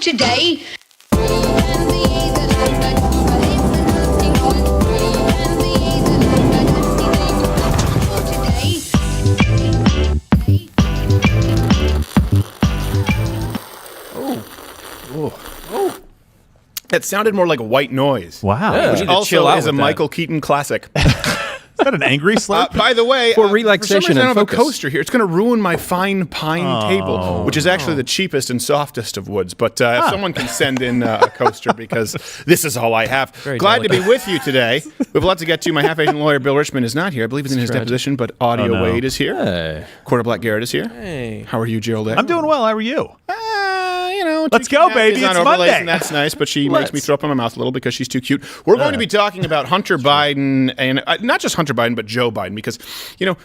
today. That sounded more like a white noise. Wow. Yeah. Which You need to also chill out is a with that. Michael Keaton classic. Is that an angry slip? By the way, For for relaxation some reason, I and don't have a focus. coaster here. It's going to ruin my fine pine table, which is actually the cheapest and softest of woods. But if someone can send in a coaster, because this is all I have. Glad to be with you today. We have a lot to get to. My half-Asian lawyer, Bill Richmond, is not here. I believe he's in his deposition, but Audio Wade is here. Hey. Quarter Black Garrett is here. Hey. How are you, Gerald? I'm doing well. How are you? Let's go, baby. It's Monday. And that's nice, but she makes me throw up in my mouth a little because she's too cute. We're going to be talking about Hunter Biden, and not just Hunter Biden, but Joe Biden, because,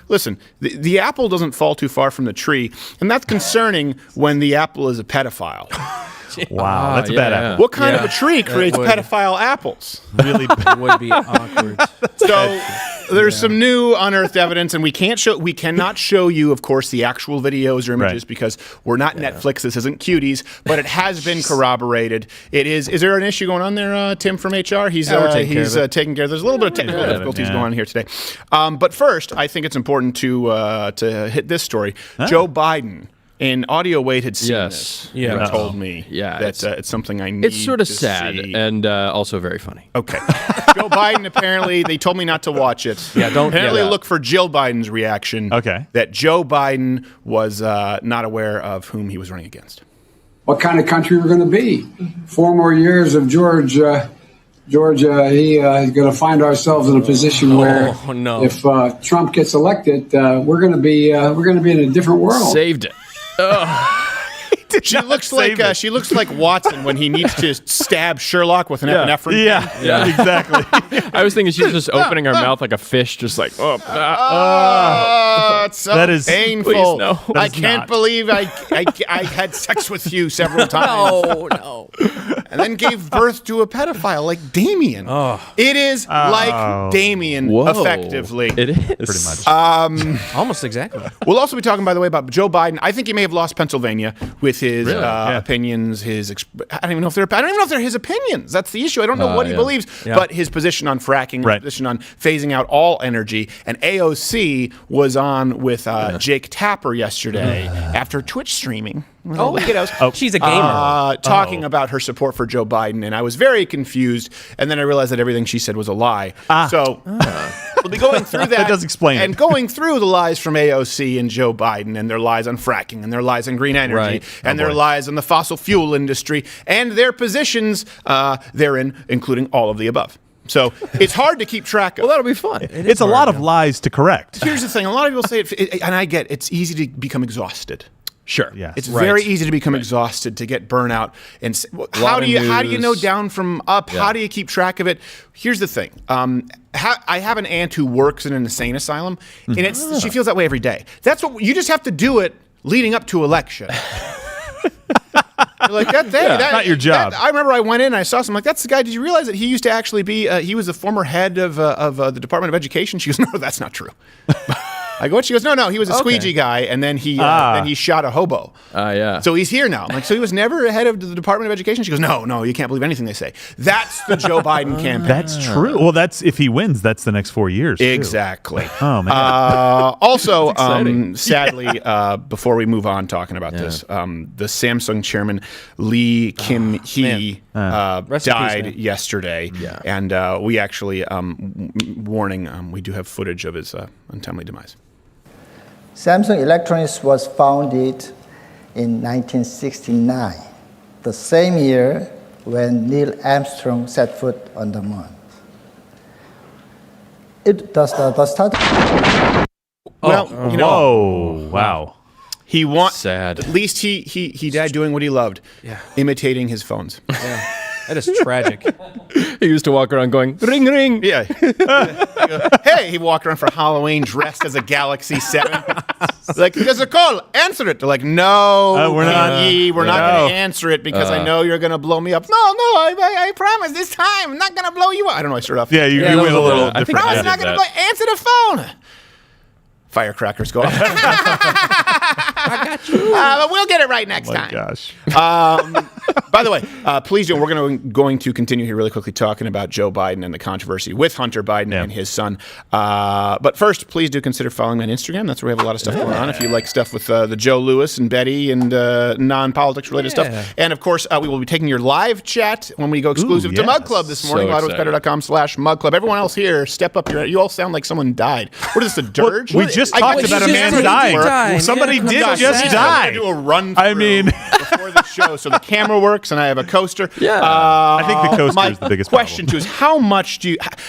listen, the apple doesn't fall too far from the tree, and that's concerning when the apple is a pedophile. Wow, that's a bad apple. What kind of a tree creates pedophile apples? Really Would be awkward. So there's some new unearthed evidence, and we cannot show you, of course, the actual videos or images because we're not Netflix. This isn't Cuties, but it has been corroborated. It is. Is there an issue going on there, Tim from HR? He's taking care of. There's a little bit of technical difficulties going on here today. But first, I think it's important to hit this story. Joe Biden. And Audio Wade had seen this. Yeah. He told me that it's something I need to see. It's sort of sad and also very funny. Okay. Joe Biden, apparently, they told me not to watch it. Apparently look for Jill Biden's reaction. Okay. That Joe Biden was not aware of whom he was running against. What kind of country we're going to be? 4 more years of Georgia, is going to find ourselves in a position where if Trump gets elected, we're going to be in a different world. Saved it. She looks like Watson when he needs to stab Sherlock with an epinephrine. Yeah, exactly. I was thinking she's just opening her mouth like a fish, just like, it's so That is painful. Please, no. I can't believe I had sex with you several times. no. And then gave birth to a pedophile like Damien. It is like Damien, effectively. It is. Pretty much. Almost exactly. We'll also be talking, by the way, about Joe Biden. I think he may have lost Pennsylvania with his opinions. I don't even know if they're his opinions. That's the issue. I don't know what he believes, but his position on fracking, his position on phasing out all energy. And AOC was on with Jake Tapper yesterday after Twitch streaming. She's a gamer. Talking about her support for Joe Biden, and I was very confused. And then I realized that everything she said was a lie. So we'll be going through that. That does explain it. And going through the lies from AOC and Joe Biden, and their lies on fracking, and their lies on green energy, and their lies on the fossil fuel industry, and their positions therein, including all of the above. So it's hard to keep track of. Well, that'll be fun. It's a lot of lies to correct. Here's the thing. A lot of people say it, and I get it, it's easy to become exhausted. Sure. Yes. It's very easy to become exhausted, to get burnout. And how do you know down from up? How do you keep track of it? Here's the thing. I have an aunt who works in an insane asylum, and she feels that way every day. That's what you just have to do it leading up to election. You're like that's not your job. I remember I went in and I saw something like, that's the guy. Did you realize that he used to actually be? He was the former head of the Department of Education. She goes, no, that's not true. I go, what? She goes, no, he was a squeegee guy, and then he shot a hobo. So he's here now. I'm like, so he was never head of the Department of Education? She goes, no, you can't believe anything they say. That's the Joe Biden campaign. That's true. Well, that's if he wins, that's the next 4 years. Exactly. Oh man. Also, sadly, before we move on talking about this, the Samsung chairman Lee Kim-hee died yesterday, and we actually warning. We do have footage of his untimely demise. Samsung Electronics was founded in 1969, the same year when Neil Armstrong set foot on the moon. Wow. Sad. At least he died doing what he loved, imitating his phones. That is tragic. He used to walk around going, ring, ring. Yeah. Hey, he walked around for Halloween dressed as a Galaxy 7. Like, there's a call, answer it. They're like, no, we're not going to answer it because I know you're going to blow me up. No, I promise this time I'm not going to blow you up. I don't know, I started off. Yeah, you went a little I think different. I I'm not going to answer the phone. Firecrackers go off. I got you. But we'll get it right next time. Gosh. By the way, please do. We're going to continue here really quickly talking about Joe Biden and the controversy with Hunter Biden and his son. But first, please do consider following me on Instagram. That's where we have a lot of stuff going on. If you like stuff with the Joe Lewis and Betty and non-politics related stuff. And of course, we will be taking your live chat when we go exclusive to Mug Club this morning. autosbetter.com/Mug Club. Everyone else here, step up your. You all sound like someone died. What is this, a dirge? We just talked about a man dying. Somebody did just die. Do a run. I mean, before the show, so the camera works, and I have a coaster. Yeah, I think the coaster is the biggest question problem. too is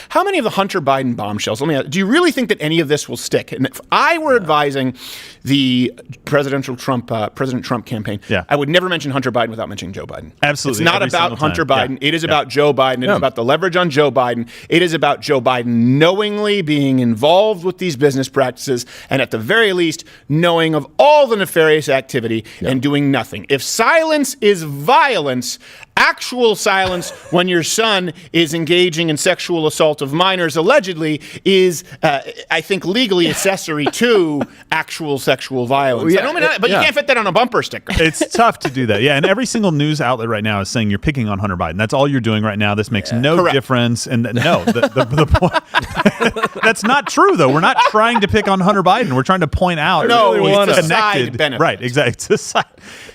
how many of the Hunter Biden bombshells? Let me ask, do you really think that any of this will stick? And if I were advising the President Trump campaign, I would never mention Hunter Biden without mentioning Joe Biden. Absolutely, it's not about Hunter Biden. It is about Joe Biden. It is about the leverage on Joe Biden. It is about Joe Biden knowingly being involved with these business practices, and at the very least, knowing of all the nefarious activity and doing nothing. If silence is violence, actual silence when your son is engaging in sexual assault of minors allegedly is, I think, legally accessory to actual sexual violence. But you can't fit that on a bumper sticker. It's tough to do that. Yeah, and every single news outlet right now is saying you're picking on Hunter Biden. That's all you're doing right now. This makes no difference. And no, the point, that's not true, though. We're not trying to pick on Hunter Biden. We're trying to point out it's a connected. side benefit. Right, exactly. It's a side.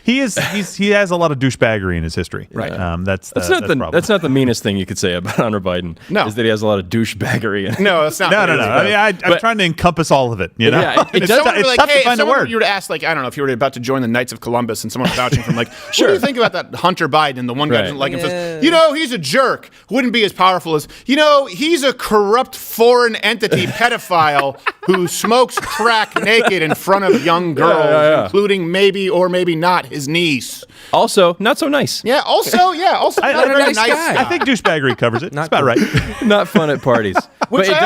He has a lot of douchebaggery in his history. Right. That's not the meanest thing you could say about Hunter Biden. No, is that he has a lot of douchebaggery. No, that's not. No. I mean, I'm trying to encompass all of it. You know, it's tough to find a word. If you were to ask, like, I don't know, if you were about to join the Knights of Columbus and someone was vouching from, like, what do you think about that Hunter Biden? The one guy doesn't like him says, he's a jerk. Wouldn't be as powerful as, he's a corrupt foreign entity pedophile who smokes crack naked in front of young girls, including maybe or maybe not his niece. Also, not so nice. Also not a very nice guy. I think douchebaggery covers it. That's about right. Not fun at parties. Which I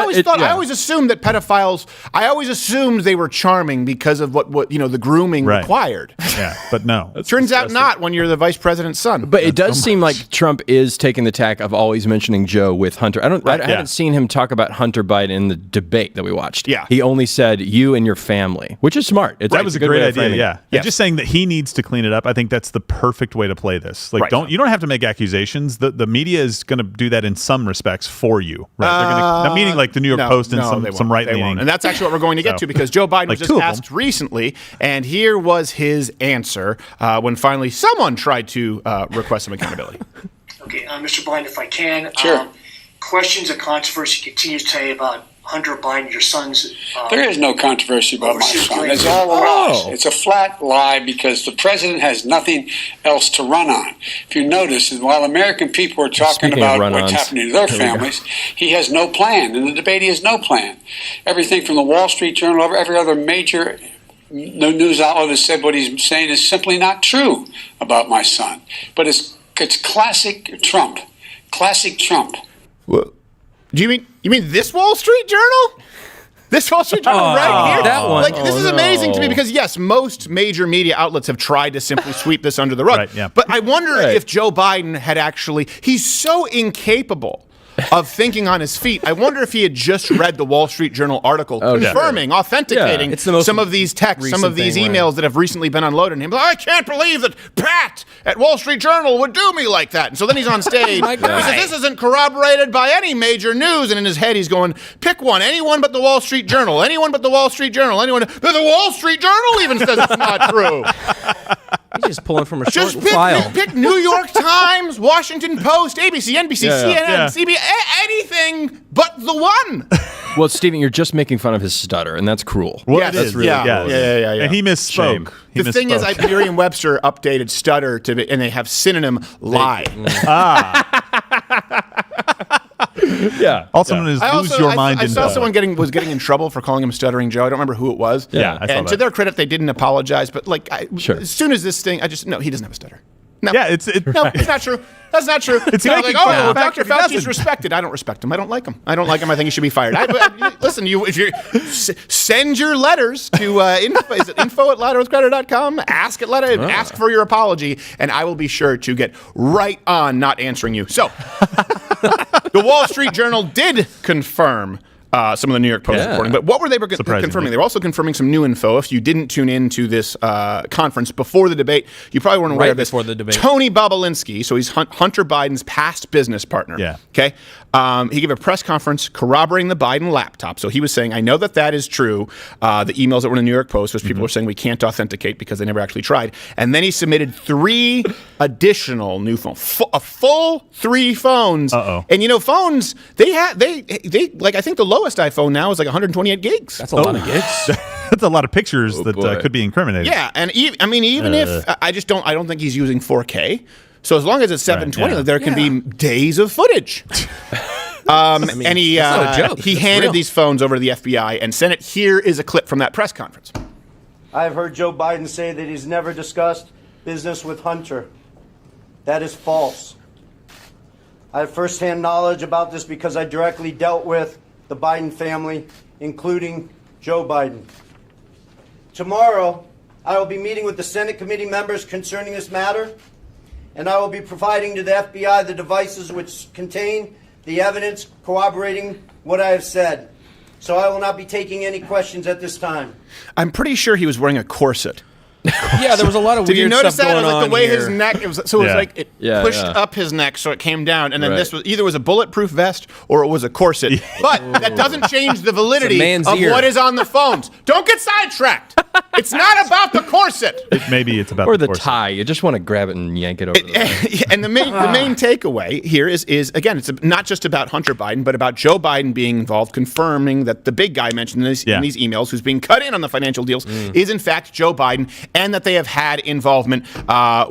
always assumed that pedophiles, I always assumed they were charming because of what the grooming required. Yeah, but no. Turns out not when you're the vice president's son. But it does seem like Trump is taking the tack of always mentioning Joe with Hunter. I haven't seen him talk about Hunter Biden in the debate that we watched. Yeah. He only said you and your family, which is smart. That was a great idea. Yeah. And just saying that he needs to clean it up. I think that's the perfect way to play this. Like, you don't have to make accusations. The media is going to do that in some respects for you. Right? They're going to, meaning like the New York Post and some right leaning. And that's actually what we're going to get to, because Joe Biden was just asked recently, and here was his answer when finally someone tried to request some accountability. Okay, Mr. Biden, if I can. Sure. Questions of controversy continues today about Hunter Biden, your son's... there is no controversy about my son. It's all a lie. It's a flat lie, because the president has nothing else to run on. If you notice, while American people are talking about what's happening to their families, he has no plan. In the debate, he has no plan. Everything from the Wall Street Journal, every other major news outlet has said what he's saying is simply not true about my son. But it's classic Trump. Classic Trump. Well, do you mean this Wall Street Journal? This Wall Street Journal right here? That one. Like, this is amazing to me, because, yes, most major media outlets have tried to simply sweep this under the rug. Right, yeah. But I wonder if Joe Biden had actually... He's so incapable of thinking on his feet. I wonder if he had just read the Wall Street Journal article confirming, authenticating some of these texts, some of these emails that have recently been unloaded. And him, I can't believe that Pat at Wall Street Journal would do me like that. And so then he's on stage. He says, this isn't corroborated by any major news. And in his head, he's going, pick one. Anyone but the Wall Street Journal. Anyone but the Wall Street Journal. Anyone. The Wall Street Journal even says it's not true. He's just pulling from a short Just file. Pick New York Times, Washington Post, ABC, NBC, CNN, CBS, anything but the one. Well, Stephen, you're just making fun of his stutter, and that's cruel. Well, yes, it is. Really cruel. Yeah. And he misspoke. Shame. The thing is, Merriam-Webster updated stutter to, and they have synonym lie. Also known as lose your mind. I saw someone was getting in trouble for calling him Stuttering Joe. I don't remember who it was. Yeah, I saw and that. to their credit, they didn't apologize. But as soon as this thing, no, he doesn't have a stutter. No, yeah, it's not true. That's not true. It's like, Dr. Fauci's doesn't. respected. I don't respect him. I don't like him. I think he should be fired. Listen, if you send your letters to info@louderwithcrowder.com, ask for your apology, and I will be sure to get right on not answering you. So, the Wall Street Journal did confirm Some of the New York Post reporting. But what were they confirming? They were also confirming some new info. If you didn't tune in to this conference before the debate, you probably weren't aware of this. Before the debate. Tony Bobulinski, so he's Hunter Biden's past business partner. Yeah. Okay. He gave a press conference corroborating the Biden laptop. So he was saying, I know that is true. The emails that were in the New York Post was people were saying we can't authenticate because they never actually tried. And then he submitted 3 additional new phones, a full 3 phones. And phones, they like, I think the lowest iPhone now is like 128 gigs. That's a lot of gigs. That's a lot of pictures that could be incriminated. Yeah, and even if I don't think he's using 4K. So as long as it's 720, there can be days of footage. And he handed these phones over to the FBI and sent it. Here is a clip from that press conference. I've heard Joe Biden say that he's never discussed business with Hunter. That is false. I have firsthand knowledge about this because I directly dealt with the Biden family, including Joe Biden. Tomorrow, I will be meeting with the Senate committee members concerning this matter, and I will be providing to the FBI the devices which contain the evidence corroborating what I have said. So I will not be taking any questions at this time. I'm pretty sure he was wearing a corset. Yeah, there was a lot of weird stuff going on. Did you notice that? It was like the way here. his neck. It was like it pushed up his neck, so it came down, and then this was either a bulletproof vest or it was a corset. But that doesn't change the validity of what is on the phones. Don't get sidetracked. It's not about the corset. Maybe it's about or the corset. Tie. You just want to grab it and yank it over. And the main takeaway here is again, it's not just about Hunter Biden, but about Joe Biden being involved, confirming that the big guy mentioned in these emails, who's being cut in on the financial deals, is in fact Joe Biden, and that they have had involvement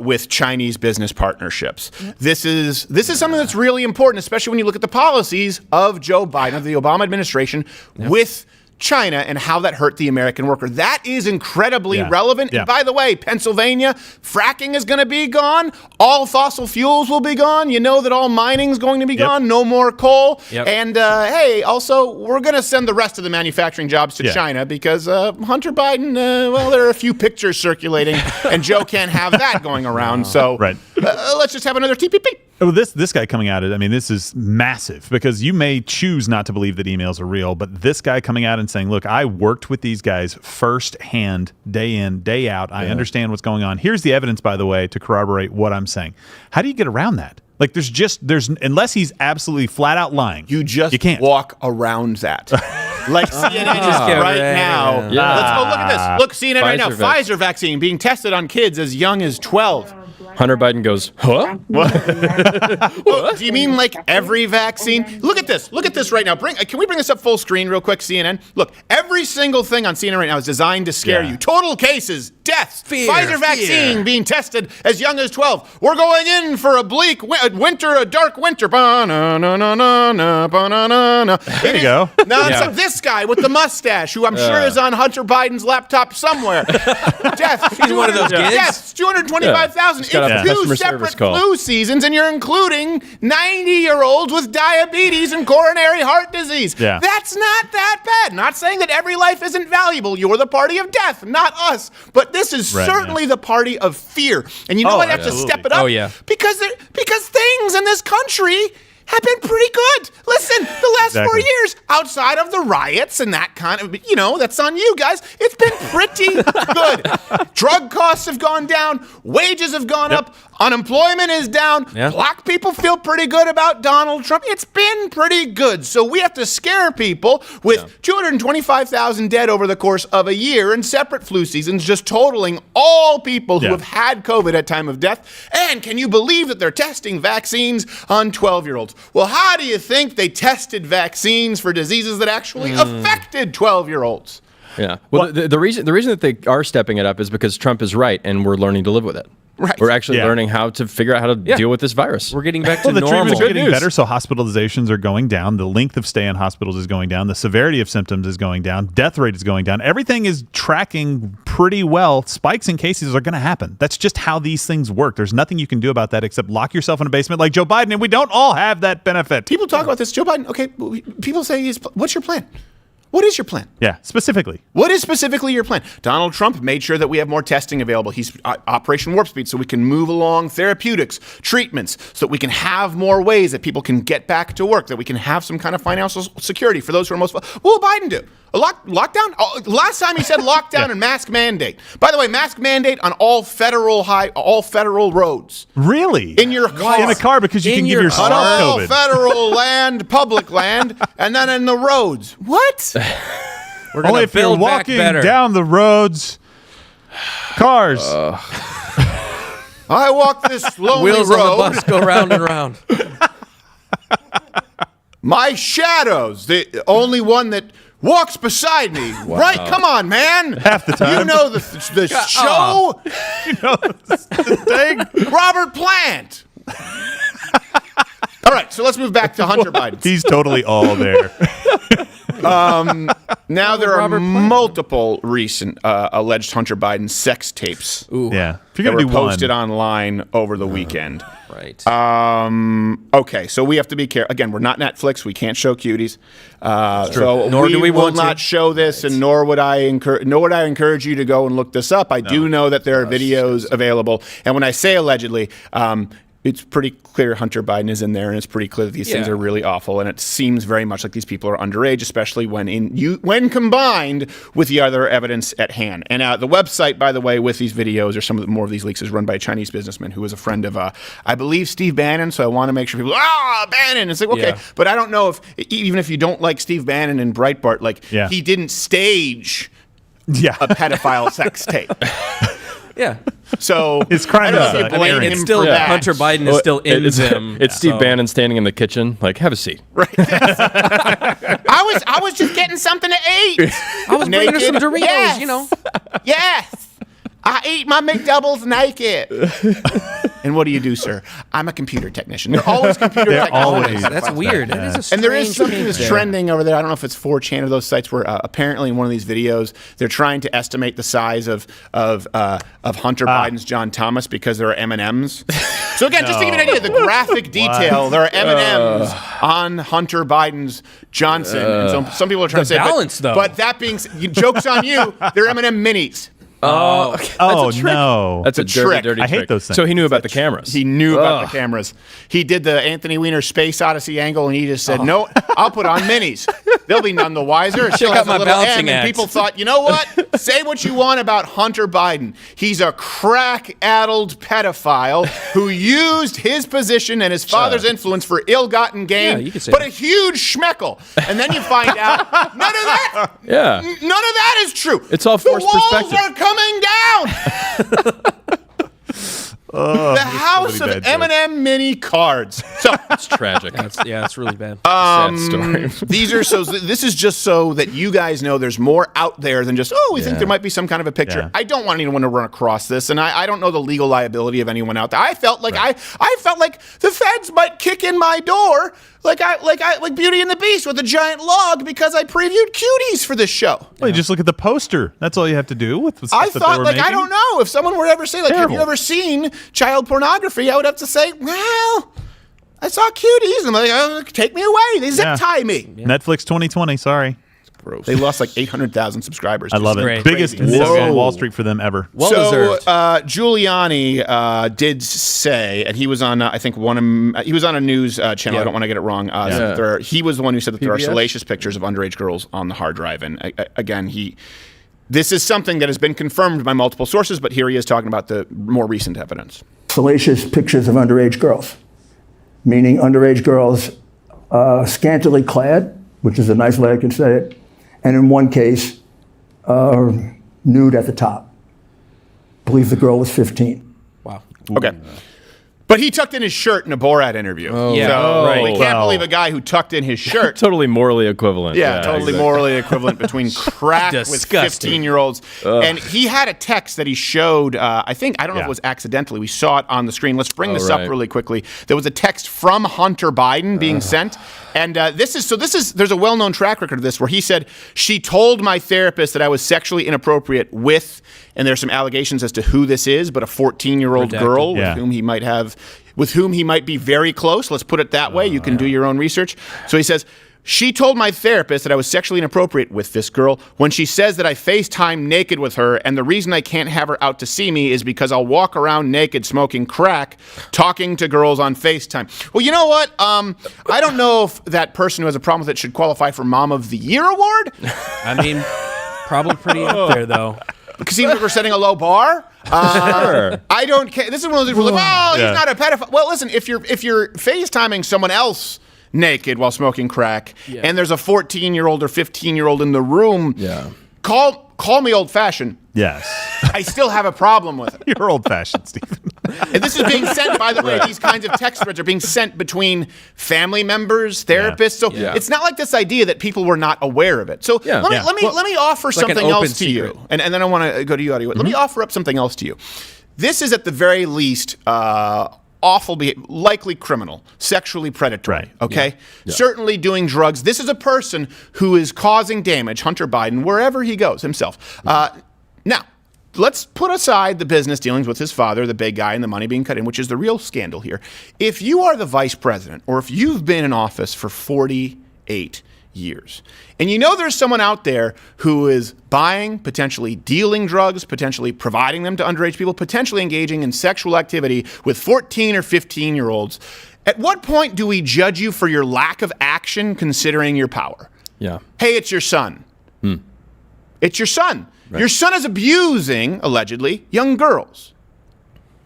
with Chinese business partnerships. This is something that's really important, especially when you look at the policies of Joe Biden, of the Obama administration, with China and how that hurt the American worker. That is incredibly relevant. And by the way, Pennsylvania, fracking is going to be gone. All fossil fuels will be gone. You know that all mining is going to be gone. No more coal. And hey, also, we're going to send the rest of the manufacturing jobs to China because Hunter Biden, well, there are a few pictures circulating and Joe can't have that going around. So let's just have another TPP. Oh, this guy coming out, I mean, this is massive because you may choose not to believe that emails are real, but this guy coming out and saying, look, I worked with these guys firsthand, day in, day out. I understand what's going on. Here's the evidence, by the way, to corroborate what I'm saying. How do you get around that? Like, there's unless he's absolutely flat out lying. You can't walk around that. Like CNN just right now. Let's go look at this. Look, CNN right now. Pfizer vaccine being tested on kids as young as 12. Hunter Biden goes, huh? What? Do you mean like every vaccine? Look at this. Look at this right now. Can we bring this up full screen real quick, CNN? Look, every single thing on CNN right now is designed to scare you. Total cases, deaths, Pfizer vaccine being tested as young as 12. We're going in for a bleak winter, a dark winter. There you go. Now it's like this guy with the mustache, who I'm sure is on Hunter Biden's laptop somewhere. Deaths. He's one of those kids. Deaths. 225,000. It's 2 separate flu seasons, and you're including 90-year-olds with diabetes and coronary heart disease. That's not that bad. Not saying that every life isn't valuable. You're the party of death, not us. But this is certainly the party of fear. And you know what? I have to step it up. Because things in this country have been pretty good. Listen, the last 4 years, outside of the riots and that kind of, that's on you guys, it's been pretty good. Drug costs have gone down. Wages have gone up. Unemployment is down. Black people feel pretty good about Donald Trump. It's been pretty good. So we have to scare people with 225,000 dead over the course of a year in separate flu seasons, just totaling all people who have had COVID at time of death. And can you believe that they're testing vaccines on 12-year-olds? Well, how do you think they tested vaccines for diseases that actually affected 12-year-olds? Yeah. Well, the reason that they are stepping it up is because Trump is right, and we're learning to live with it. Right. We're actually learning how to figure out how to deal with this virus. We're getting back to the normal. treatments are getting better, so hospitalizations are going down. The length of stay in hospitals is going down. The severity of symptoms is going down. Death rate is going down. Everything is tracking pretty well. Spikes in cases are going to happen. That's just how these things work. There's nothing you can do about that except lock yourself in a basement like Joe Biden, and we don't all have that benefit. People talk about this. Joe Biden, okay, people say, what's your plan? What is your plan? Yeah, specifically. What is specifically your plan? Donald Trump made sure that we have more testing available. He's Operation Warp Speed, so we can move along therapeutics, treatments, so that we can have more ways that people can get back to work, that we can have some kind of financial security for those who are most. What will Biden do? A lockdown? Oh, last time he said lockdown and mask mandate. By the way, mask mandate on all federal roads. Really? In your car. In a car, because you can give yourself all COVID. Federal land, public land, and then in the roads. What? We're gonna Only if you're build back walking better. down the roads. Cars. I walk this lonely Wheels road. on the bus go round and round. My shadows, the only one that walks beside me. Wow. Right? Come on, man. Half the time. You know the show. You know the thing. Robert Plant. All right, so let's move back to Hunter Biden. He's totally all there. Now there are multiple recent alleged Hunter Biden sex tapes. Ooh. Yeah. If That you're were going to do posted one. online over the weekend. Right. Okay, so we have to be careful. Again, we're not Netflix. We can't show cuties. So Nor do we will want to. not show this, and nor would I encourage you to go and look this up. I do know that there are videos available, and when I say allegedly, it's pretty clear Hunter Biden is in there, and it's pretty clear that these things are really awful, and it seems very much like these people are underage, especially when combined with the other evidence at hand. And the website, by the way, with these videos or more of these leaks is run by a Chinese businessman who is a friend of, I believe, Steve Bannon. So I want to make sure people, Bannon. It's like, okay, but I don't know if even if you don't like Steve Bannon and Breitbart, he didn't stage a pedophile sex tape. Yeah. So It's crime. It's still Hunter Biden is still in them. It's Steve Bannon standing in the kitchen, like, have a seat. Right. I was just getting something to eat. I was bringing her some Doritos, Yes. you know. Yes. I eat my McDoubles naked. And what do you do, sir? I'm a computer technician. They're always computer technicians. That's weird. That is a strange And there is something kink that's there. trending over there. I don't know if it's 4chan or those sites where apparently in one of these videos they're trying to estimate the size of Hunter Biden's John Thomas because there are M&Ms. So again, just to give you an idea, the graphic detail, there are M&Ms on Hunter Biden's Johnson. And some people are trying to say, balance, though. But that being joke's on you, they're M&M minis. Oh, Oh, no. That's a trick. dirty I hate trick. those things. So he knew about the cameras. He knew about the cameras. He did the Anthony Weiner Space Odyssey angle, and he just said, "No, I'll put on minis. They'll be none the wiser." It still Check out has a my little balancing M, and act. people thought, you know what? Say what you want about Hunter Biden. He's a crack-addled pedophile who used his position and his father's influence for ill-gotten gain, Yeah, you could say but that. a huge schmeckle. And then you find out none of that. Yeah. None of that is true. It's all forced the walls perspective. are coming down. The house really of bad joke. M&M mini cards. So It's tragic. It's really bad. Um, Sad story. this is just so that you guys know there's more out there than just, we think there might be some kind of a picture. Yeah. I don't want anyone to run across this, and I don't know the legal liability of anyone out there. I felt like I felt like the feds might kick in my door like Beauty and the Beast with a giant log because I previewed cuties for this show. Well, you just look at the poster. That's all you have to do with the I stuff that they thought, were like, I making. don't know. If someone were to ever say, like, have you Terrible. ever seen child pornography? I would have to say, well, I saw cuties. And I'm like, take me away. They zip tie me. Netflix 2020, sorry. Gross. They lost like 800,000 subscribers. I love it. Great. Biggest Crazy. miss Whoa. on Wall Street for them ever. Well So deserved. Giuliani did say, and he was on, I think he was on a news channel. Yeah. I don't want to get it wrong. He was the one who said that there are salacious pictures of underage girls on the hard drive. And again, this is something that has been confirmed by multiple sources, but here he is talking about the more recent evidence. Salacious pictures of underage girls, meaning underage girls scantily clad, which is a nice way I can say it, and in one case, nude at the top. I believe the girl was 15. Wow. Okay. But he tucked in his shirt in a Borat interview. Yeah. So Right. we can't believe a guy who tucked in his shirt. Totally morally equivalent. Yeah, totally morally equivalent between crack with Disgusting. 15-year-olds. And he had a text that he showed, I don't know if it was accidentally. We saw it on the screen. Let's bring this up really quickly. There was a text from Hunter Biden being sent. And there's a well-known track record of this where he said, she told my therapist that I was sexually inappropriate with, and there's some allegations as to who this is, but a 14-year-old girl with whom he might be very close. Let's put it that way. You can do your own research. So he says, She told my therapist that I was sexually inappropriate with this girl when she says that I FaceTime naked with her, and the reason I can't have her out to see me is because I'll walk around naked smoking crack, talking to girls on FaceTime. Well, you know what? I don't know if that person who has a problem with it should qualify for Mom of the Year award. I mean, probably pretty up there, though. Because even if we're setting a low bar, Sure. I don't care. This is one of those people like, oh, he's not a pedophile. Well, listen, if you're FaceTiming someone else naked while smoking crack, and there's a 14-year-old or 15-year-old in the room, call me old-fashioned. Yes. I still have a problem with it. You're old-fashioned, Stephen. And this is being sent, by the way, these kinds of text threads are being sent between family members, therapists. So it's not like this idea that people were not aware of it. So let me offer something else to you. And then I want to go to you, Audie. Let me offer up something else to you. This is at the very least awful behavior, likely criminal, sexually predatory, okay? Certainly doing drugs. This is a person who is causing damage, Hunter Biden, wherever he goes himself. Now, let's put aside the business dealings with his father, the big guy, and the money being cut in, which is the real scandal here. If you are the vice president, or if you've been in office for 48 years, and you know there's someone out there who is buying, potentially dealing drugs, potentially providing them to underage people, potentially engaging in sexual activity with 14 or 15-year-olds, at what point do we judge you for your lack of action considering your power? Yeah. Hey, it's your son. It's your son. Right. Your son is abusing, allegedly, young girls.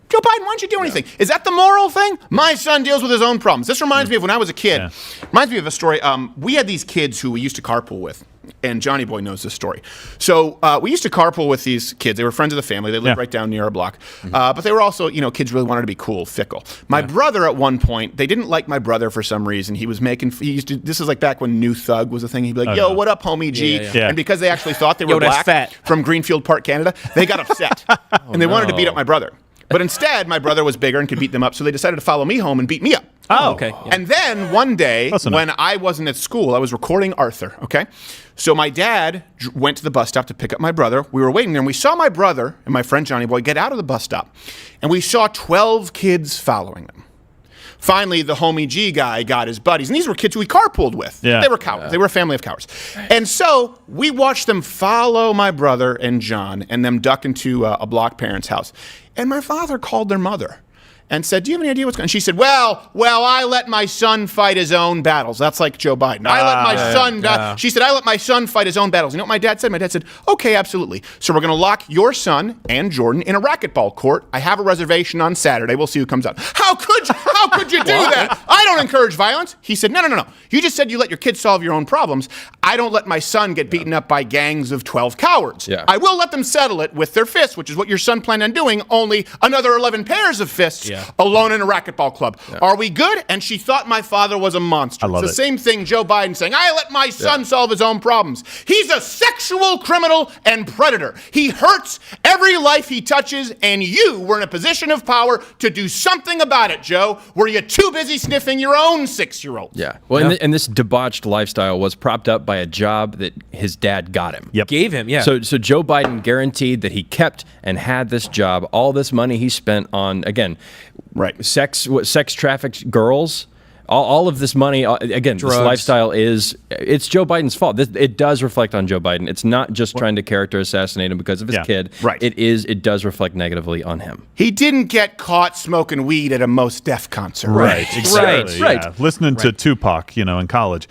Joe Biden, why don't you do anything? Is that the moral thing? My son deals with his own problems. This reminds me of when I was a kid. Reminds me of a story. We had these kids who we used to carpool with, and Johnny Boy knows this story. So we used to carpool with these kids. They were friends of the family. They lived right down near our block. But they were also, kids really wanted to be cool, fickle. My brother, at one point, they didn't like my brother for some reason. He used to, this is like back when New Thug was a thing. He'd be like, what up, homie G? And because they actually thought they were black from Greenfield Park, Canada, they got upset. And they wanted to beat up my brother. But instead, my brother was bigger and could beat them up, so they decided to follow me home and beat me up. Oh, okay. And then one day, when I wasn't at school, I was recording Arthur, okay? So my dad went to the bus stop to pick up my brother. We were waiting there, and we saw my brother and my friend Johnny Boy get out of the bus stop. And we saw 12 kids following them. Finally, the homie G guy got his buddies. And these were kids who we carpooled with. They were cowards. They were a family of cowards. And so we watched them follow my brother and John and them duck into a block parent's house. And my father called their mother and said, do you have any idea what's going on? And she said, well, I let my son fight his own battles. That's like Joe Biden. I let my son, she said, I let my son fight his own battles. You know what my dad said? My dad said, okay, absolutely. So we're going to lock your son and Jordan in a racquetball court. I have a reservation on Saturday. We'll see who comes out. How could you do that? I don't encourage violence. He said, no. You just said you let your kids solve your own problems. I don't let my son get beaten up by gangs of 12 cowards. I will let them settle it with their fists, which is what your son planned on doing, only another 11 pairs of fists alone in a racquetball club. Are we good? And she thought my father was a monster. It's the same thing Joe Biden saying, I let my son solve his own problems. He's a sexual criminal and predator. He hurts every life he touches, and you were in a position of power to do something about it, Joe. Were you too busy sniffing your own 6-year-old? Yeah. Well, and this debauched lifestyle was propped up by a job that his dad got him. Gave him, So Joe Biden guaranteed that he kept and had this job. All this money he spent on, again, sex trafficked girls. All of this money, again, drugs. This lifestyle it's Joe Biden's fault. It does reflect on Joe Biden. It's not just trying to character assassinate him because of his kid. It does reflect negatively on him. He didn't get caught smoking weed at a Mos Def concert. Exactly. Listening to Tupac, in college.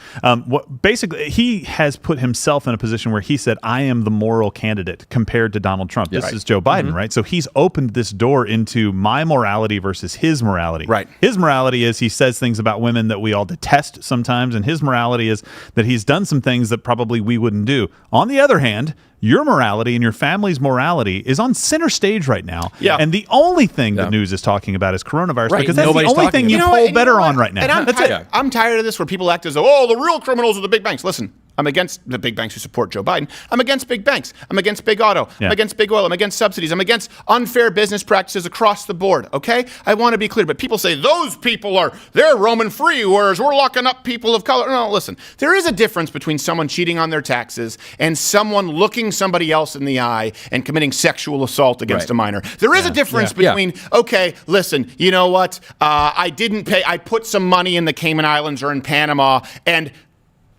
Basically, he has put himself in a position where he said, I am the moral candidate compared to Donald Trump. This is Joe Biden, right? So he's opened this door into my morality versus his morality. His morality is he says things about women that we all detest sometimes, and his morality is that he's done some things that probably we wouldn't do. On the other hand, your morality and your family's morality is on center stage right now. And the only thing the news is talking about is coronavirus, because that's the only thing you poll better on right now. And I'm tired of this where people act as though, the real criminals are the big banks. Listen, I'm against the big banks who support Joe Biden. I'm against big banks. I'm against big auto. I'm against big oil. I'm against subsidies. I'm against unfair business practices across the board, okay? I want to be clear, but people say those people they're roaming free, whereas we're locking up people of color. No, listen, there is a difference between someone cheating on their taxes and someone looking somebody else in the eye and committing sexual assault against a minor. There is a difference between, okay, listen, you know what? I didn't pay. I put some money in the Cayman Islands or in Panama, and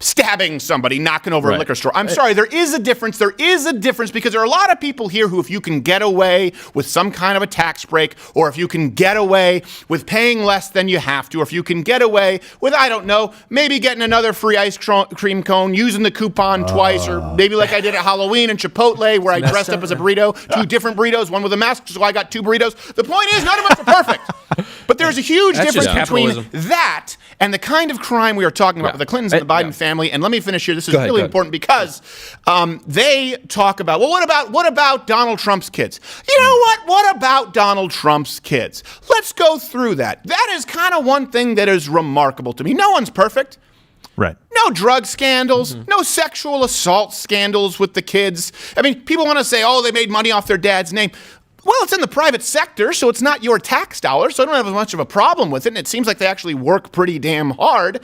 stabbing somebody, knocking over a liquor store. I'm sorry, there is a difference. There is a difference because there are a lot of people here who, if you can get away with some kind of a tax break, or if you can get away with paying less than you have to, or if you can get away with, I don't know, maybe getting another free ice cream cone, using the coupon twice, or maybe like I did at Halloween in Chipotle where I dressed up as a burrito, 2 different burritos, one with a mask, so I got 2 burritos. The point is, none of us are perfect. But there's a huge difference between that and the kind of crime we are talking about with the Clintons and the Biden family. And let me finish here. This is really important because they talk about, well, what about Donald Trump's kids? You know what? What about Donald Trump's kids? Let's go through that. That is kind of one thing that is remarkable to me. No one's perfect. Right. No drug scandals, no sexual assault scandals with the kids. I mean, people want to say, oh, they made money off their dad's name. Well, it's in the private sector, so it's not your tax dollars, so I don't have much of a problem with it, and it seems like they actually work pretty damn hard.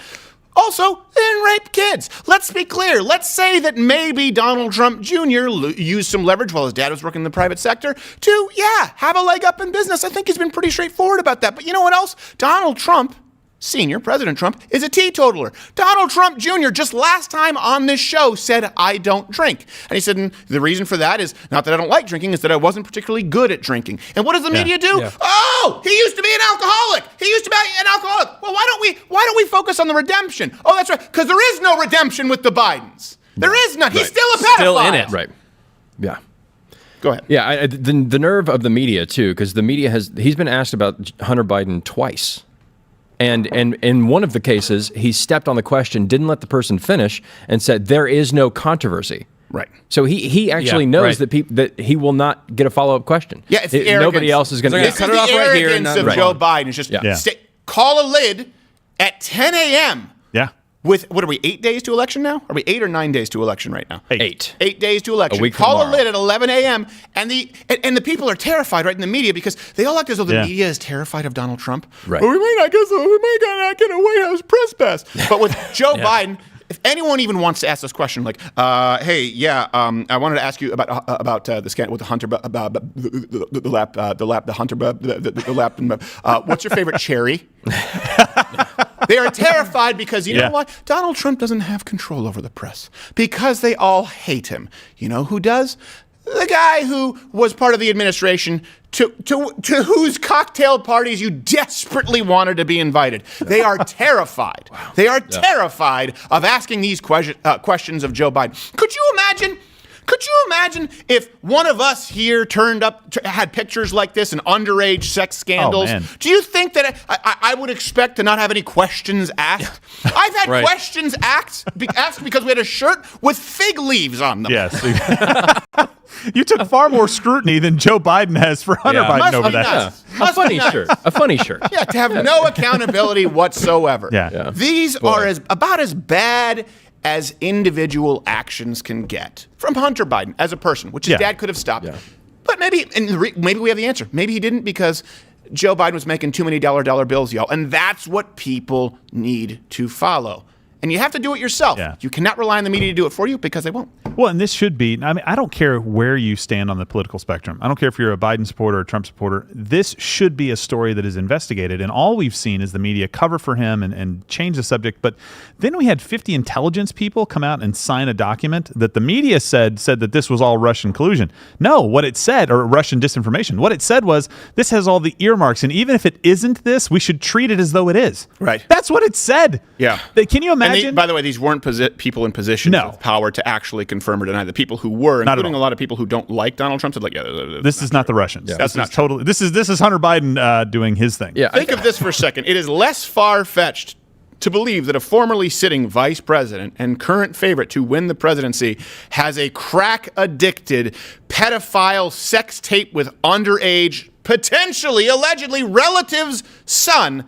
Also, they didn't rape kids. Let's be clear. Let's say that maybe Donald Trump Jr. used some leverage while his dad was working in the private sector to, have a leg up in business. I think he's been pretty straightforward about that. But you know what else? Donald Trump Senior, President Trump, is a teetotaler. Donald Trump Jr. just last time on this show said, I don't drink. And he said, and the reason for that is not that I don't like drinking, is that I wasn't particularly good at drinking. And what does the media do? Yeah. Oh, he used to be an alcoholic. He used to be an alcoholic. Well, why don't we focus on the redemption? Oh, that's right, because there is no redemption with the Bidens. There is none. He's still a pedophile. Still in it. Right. Yeah. Go ahead. Yeah, the nerve of the media, too, because the media he's been asked about Hunter Biden twice. And in one of the cases, he stepped on the question, didn't let the person finish, and said, there is no controversy. Right. So he actually knows that he will not get a follow-up question. Yeah, it's the arrogance. Nobody else is going to cut it off right here. This is the arrogance of Joe Biden. It's just call a lid at 10 a.m. Yeah. With, what are we, 8 days to election now? Are we 8 or 9 days to election right now? 8. 8 days to election. A week Call tomorrow. a lid at 11 a.m. And the people are terrified, right, in the media because they all act as though the media is terrified of Donald Trump. Right. Well, we may not get a White House press pass. But with Joe Biden, if anyone even wants to ask this question, like, hey, I wanted to ask you about the scandal with the Hunter, what's your favorite cherry? They are terrified because you know what? Donald Trump doesn't have control over the press because they all hate him. You know who does? The guy who was part of the administration to whose cocktail parties you desperately wanted to be invited. They are terrified. Wow. They are terrified of asking these questions of Joe Biden. Could you imagine? Could you imagine if one of us here turned up, had pictures like this and underage sex scandals? Oh, do you think that I would expect to not have any questions asked? I've had questions asked because we had a shirt with fig leaves on them. Yes. You took far more scrutiny than Joe Biden has for Hunter Biden over that. A funny shirt. Yeah, to have no accountability whatsoever. Yeah. These are about as bad as individual actions can get from Hunter Biden as a person, which his dad could have stopped. Yeah. But maybe we have the answer. Maybe he didn't because Joe Biden was making too many dollar bills, y'all. And that's what people need to follow. And you have to do it yourself. Yeah. You cannot rely on the media to do it for you because they won't. Well, and this should be, I mean, I don't care where you stand on the political spectrum. I don't care if you're a Biden supporter or a Trump supporter. This should be a story that is investigated. And all we've seen is the media cover for him and change the subject. But then we had 50 intelligence people come out and sign a document that the media said that this was all Russian collusion. No, what it said, or Russian disinformation, what it said was this has all the earmarks. And even if it isn't this, we should treat it as though it is. Right. That's what it said. Yeah. Can you imagine? By the way, these weren't people in positions of power to actually confirm or deny. The people who were, including a lot of people who don't like Donald Trump, said, like, this is not the Russians. Yeah. That's not totally. This is Hunter Biden doing his thing. Yeah. Think of this for a second. It is less far-fetched to believe that a formerly sitting vice president and current favorite to win the presidency has a crack-addicted pedophile sex tape with underage, potentially, allegedly, relative's son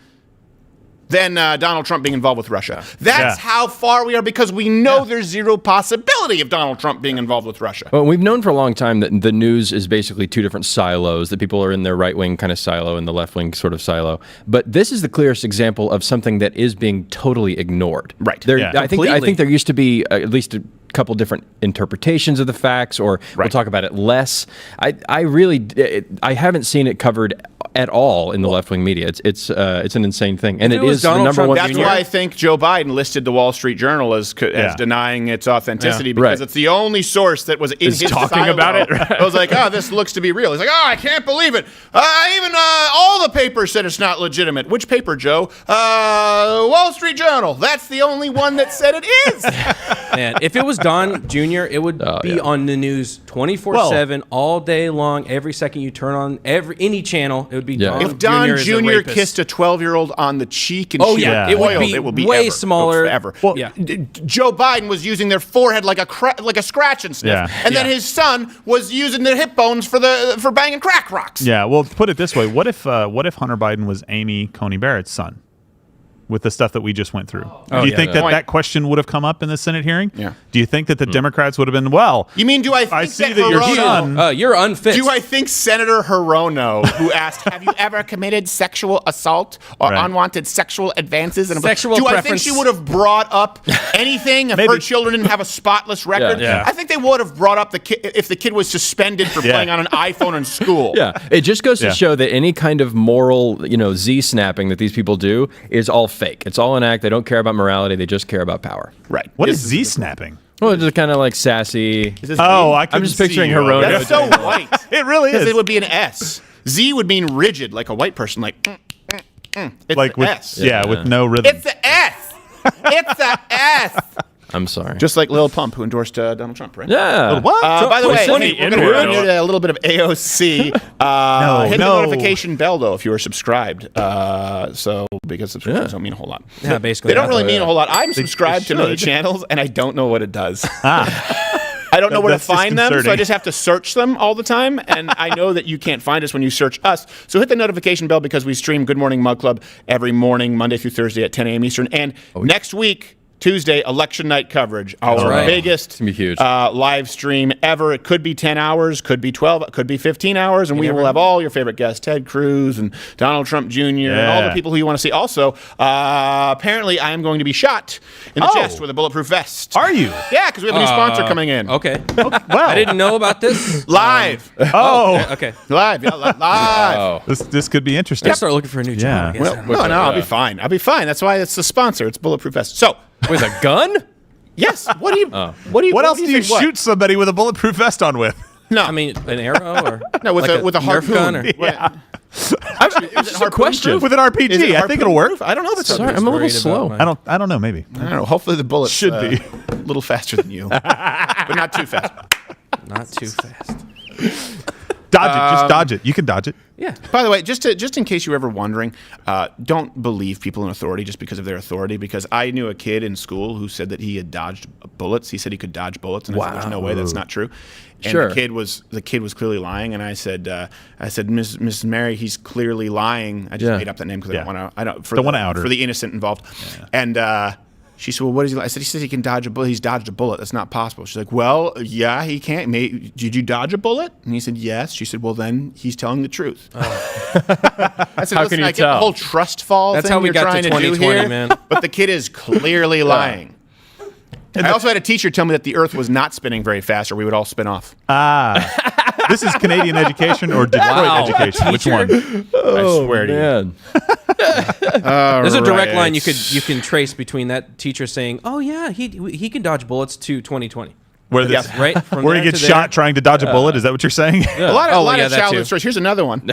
than Donald Trump being involved with Russia. That's how far we are because we know there's zero possibility of Donald Trump being involved with Russia. Well, we've known for a long time that the news is basically two different silos, that people are in their right-wing kind of silo and the left-wing sort of silo. But this is the clearest example of something that is being totally ignored. Right. I think there used to be, at least couple different interpretations of the facts, or we'll talk about it less. I haven't seen it covered at all in the left-wing media. It's an insane thing, and it is the number one. That's why I think Joe Biden listed the Wall Street Journal as denying its authenticity, because it's the only source that was in his talking about it. I was like, oh, this looks to be real. He's like, oh, I can't believe it. Even all the papers said it's not legitimate. Which paper, Joe? Wall Street Journal. That's the only one that said it is. Man, if it was Don Jr., it would be on the news 24/7, all day long. Every second you turn on any channel, it would be Don Jr. If Don Jr. kissed a 12-year-old on the cheek and she it would be way smaller. Forever. Well, Joe Biden was using their forehead like a scratch and sniff, and then his son was using their hip bones for banging crack rocks. Yeah. Well, put it this way: what if Hunter Biden was Amy Coney Barrett's son? With the stuff that we just went through. Do you think that question would have come up in the Senate hearing? Yeah. Do you think that the Democrats would have been, well, you mean, do I think see that your son... you're unfit. Do I think Senator Hirono, who asked, have you ever committed sexual assault or unwanted sexual advances? And sexual do preference. I think she would have brought up anything if her children didn't have a spotless record? Yeah. I think they would have brought up the kid if the kid was suspended for playing on an iPhone in school. Yeah. It just goes to show that any kind of moral, Z-snapping that these people do is all fake. It's all an act. They don't care about morality. They just care about power. Right. What is Z-snapping? Well, it's just kind of like sassy. I'm just picturing Hirono. That's so white. It really is. It would be an S. Z would mean rigid, like a white person, like It's like with S. Yeah, with no rhythm. It's the S. It's the S. I'm sorry. Just like Lil Pump, who endorsed Donald Trump, right? Yeah. What? By the way, funny we're going to do a little bit of AOC. Hit the notification bell, though, if you are subscribed. Because subscriptions don't mean a whole lot. Yeah, basically. They don't really mean a whole lot. I'm subscribed to many channels, and I don't know what it does. I don't know where to find them, so I just have to search them all the time. And I know that you can't find us when you search us. So hit the notification bell, because we stream Good Morning Mug Club every morning, Monday through Thursday at 10 a.m. Eastern. And next week, Tuesday, election night coverage. Our biggest live stream ever. It could be 10 hours, could be 12, could be 15 hours, and we will have all your favorite guests, Ted Cruz and Donald Trump Jr., and all the people who you want to see. Also, apparently I am going to be shot in the chest with a bulletproof vest. Are you? Yeah, because we have a new sponsor coming in. Okay. Well, I didn't know about this. Live. Okay. Live. Yeah, live. Wow. This could be interesting. I'll start looking for a new job. Well, no, I'll be fine. I'll be fine. That's why it's the sponsor. It's bulletproof vest. So. With a gun? Yes. What else do you shoot somebody with a bulletproof vest on with? No, I mean an arrow or no, with a harpoon. gun or It's a question. With an RPG, I think it'll work. I don't know if it's Sorry, I'm a little slow. I don't know. Maybe. I don't know. Hopefully the bullet should be a little faster than you, but not too fast. Not too fast. Dodge it. Just dodge it. You can dodge it. Yeah. By the way, just in case you were ever wondering, don't believe people in authority just because of their authority. Because I knew a kid in school who said that he had dodged bullets. He said he could dodge bullets, and I said, "There's no way that's not true." And the kid was clearly lying, and I said, Mrs. Mary, he's clearly lying. I just made up that name because I don't want to out her for the innocent involved. Yeah. And she said, "Well, what is he like?" I said, "He says he can dodge a bullet. He's dodged a bullet. That's not possible." She's like, "Well, yeah, he can't. Did you dodge a bullet?" And he said, "Yes." She said, "Well, then he's telling the truth." I said, "How can you I get tell?" The whole trust fall That's thing how we you're got trying to to do 2020, here, man. but the kid is clearly lying. And I also had a teacher tell me that the Earth was not spinning very fast, or we would all spin off. This is Canadian education or Detroit education? Which one? I swear to you. There's a direct line you can trace between that teacher saying, "Oh yeah, he can dodge bullets" to 2020. Where he gets shot trying to dodge a bullet? Is that what you're saying? A lot of childhood stories. Here's another one.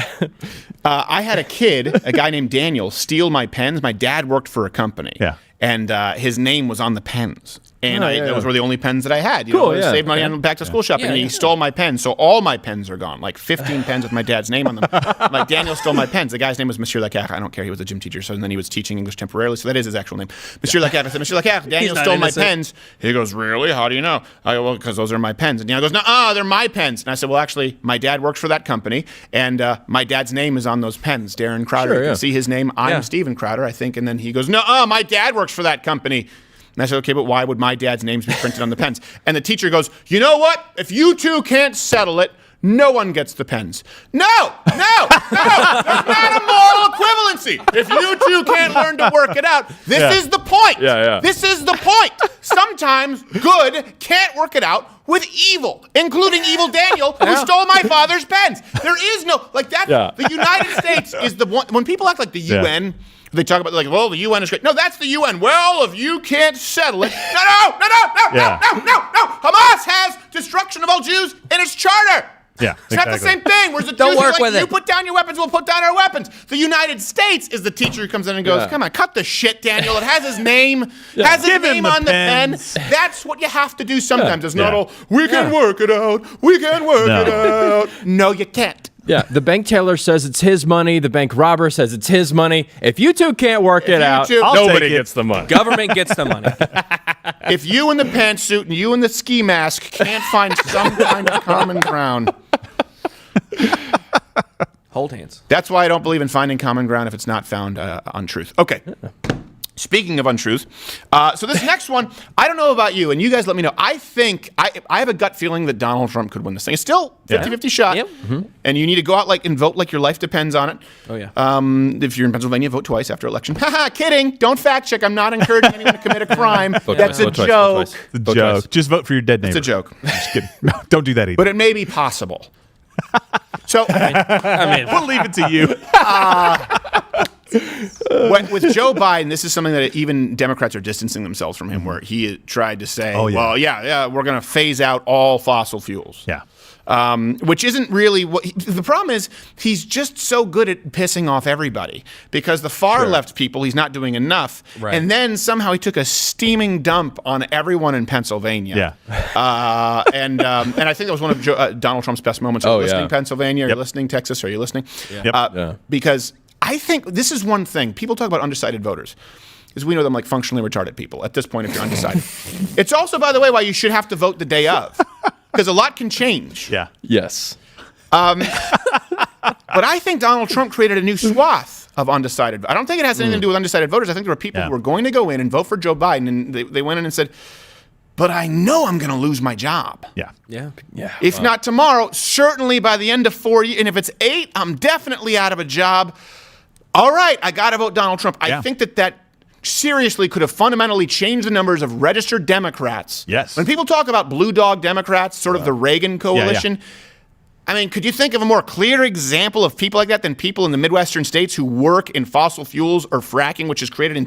I had a guy named Daniel, steal my pens. My dad worked for a company. Yeah. And his name was on the pens. And those were the only pens that I had. You know, saved money on back to school shopping. And he stole my pens. So all my pens are gone. Like 15 pens with my dad's name on them. Like Daniel stole my pens. The guy's name was Monsieur Lecaire. I don't care. He was a gym teacher. So then he was teaching English temporarily. So that is his actual name. Monsieur Lecaire. I said, Monsieur Lecaire, Daniel stole my pens. He goes, "Really? How do you know?" I go, "Well, because those are my pens." And Daniel goes, "No, they're my pens." And I said, "Well, actually, my dad works for that company. And my dad's name is on those pens. Darren Crowder. You can see his name. I'm Steven Crowder, I think." And then he goes, "No, my dad works for that company." And I said, "Okay, but why would my dad's names be printed on the pens?" And the teacher goes, "You know what? If you two can't settle it, no one gets the pens. No. There's not a moral equivalency. If you two can't learn to work it out, this is the point. This is the point. Sometimes good can't work it out with evil, including evil Daniel, who stole my father's pens. There is no, like that. The United States is the one, when people act like the UN, they talk about, like, well, the UN is great. No, that's the UN. Well, if you can't settle it. No. Hamas has destruction of all Jews in its charter. Yeah, it's not the same thing. Whereas the Jews are like, you put down your weapons, we'll put down our weapons. The United States is the teacher who comes in and goes, come on, cut the shit, Daniel. It has his name, has his name on the pen. That's what you have to do sometimes. It's not all, we can work it out. We can work it out. No, you can't. Yeah, the bank teller says it's his money. The bank robber says it's his money. If you two can't work it out, nobody gets the money. Government gets the money. If you in the pantsuit and you in the ski mask can't find some kind of common ground, hold hands. That's why I don't believe in finding common ground if it's not found on truth. Okay. Speaking of untruth, so this next one, I don't know about you, and you guys let me know. I think, I have a gut feeling that Donald Trump could win this thing. It's still 50-50 shot, and you need to go out and vote like your life depends on it. Oh, yeah. If you're in Pennsylvania, vote twice after election. Haha, kidding. Don't fact check. I'm not encouraging anyone to commit a crime. That's a joke. It's a joke. Just vote for your dead neighbor. It's a joke. I'm just kidding. No, don't do that either. But it may be possible. So, I mean, we'll leave it to you. With Joe Biden, this is something that even Democrats are distancing themselves from him, where he tried to say, we're going to phase out all fossil fuels. Yeah. Which isn't really what the problem is. He's just so good at pissing off everybody because the far left people, he's not doing enough. Right. And then somehow he took a steaming dump on everyone in Pennsylvania. Yeah. And I think that was one of Donald Trump's best moments. Are you listening, Pennsylvania? Are you listening, Texas? Are you listening? Because I think this is one thing. People talk about undecided voters. Because we know them like functionally retarded people at this point if you're undecided. It's also, by the way, why you should have to vote the day of. Because a lot can change. Yeah. Yes. But I think Donald Trump created a new swath of undecided. I don't think it has anything to do with undecided voters. I think there were people who were going to go in and vote for Joe Biden, and they went in and said, but I know I'm going to lose my job. Yeah. If not tomorrow, certainly by the end of 4 years. And if it's 8, I'm definitely out of a job. All right, I got to vote Donald Trump. I think that seriously could have fundamentally changed the numbers of registered Democrats. Yes. When people talk about blue dog Democrats, sort of the Reagan coalition, I mean, could you think of a more clear example of people like that than people in the Midwestern states who work in fossil fuels or fracking, which has created an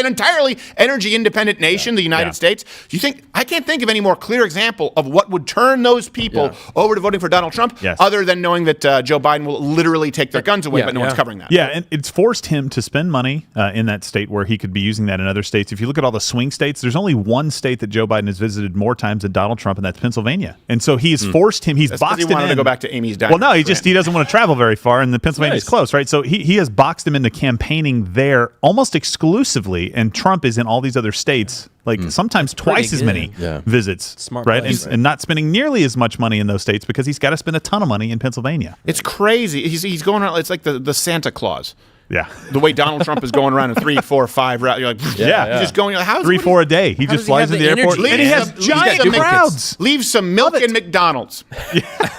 entirely energy independent nation, the United States? Do you think I can't think of any more clear example of what would turn those people over to voting for Donald Trump, other than knowing that Joe Biden will literally take their guns away, but no one's covering that. Yeah, and it's forced him to spend money in that state where he could be using that in other states. If you look at all the swing states, there's only one state that Joe Biden has visited more times than Donald Trump, and that's Pennsylvania. And so he's forced him. He's boxed him in. He wanted to go back to Amy's diner. Well, no, he doesn't want to travel very far, and the Pennsylvania's close, right? So he has boxed him into campaigning there almost exclusively, and Trump is in all these other states, like sometimes twice as many visits, Smart right? place, and not spending nearly as much money in those states because he's got to spend a ton of money in Pennsylvania. It's crazy. He's going around. It's like the Santa Claus. Yeah. The way Donald Trump is going around in 3, 4, 5 routes. You're like, he's just going, how's 3, 4 a day. He just flies in the airport. And he has giant crowds. Leave some milk in McDonald's.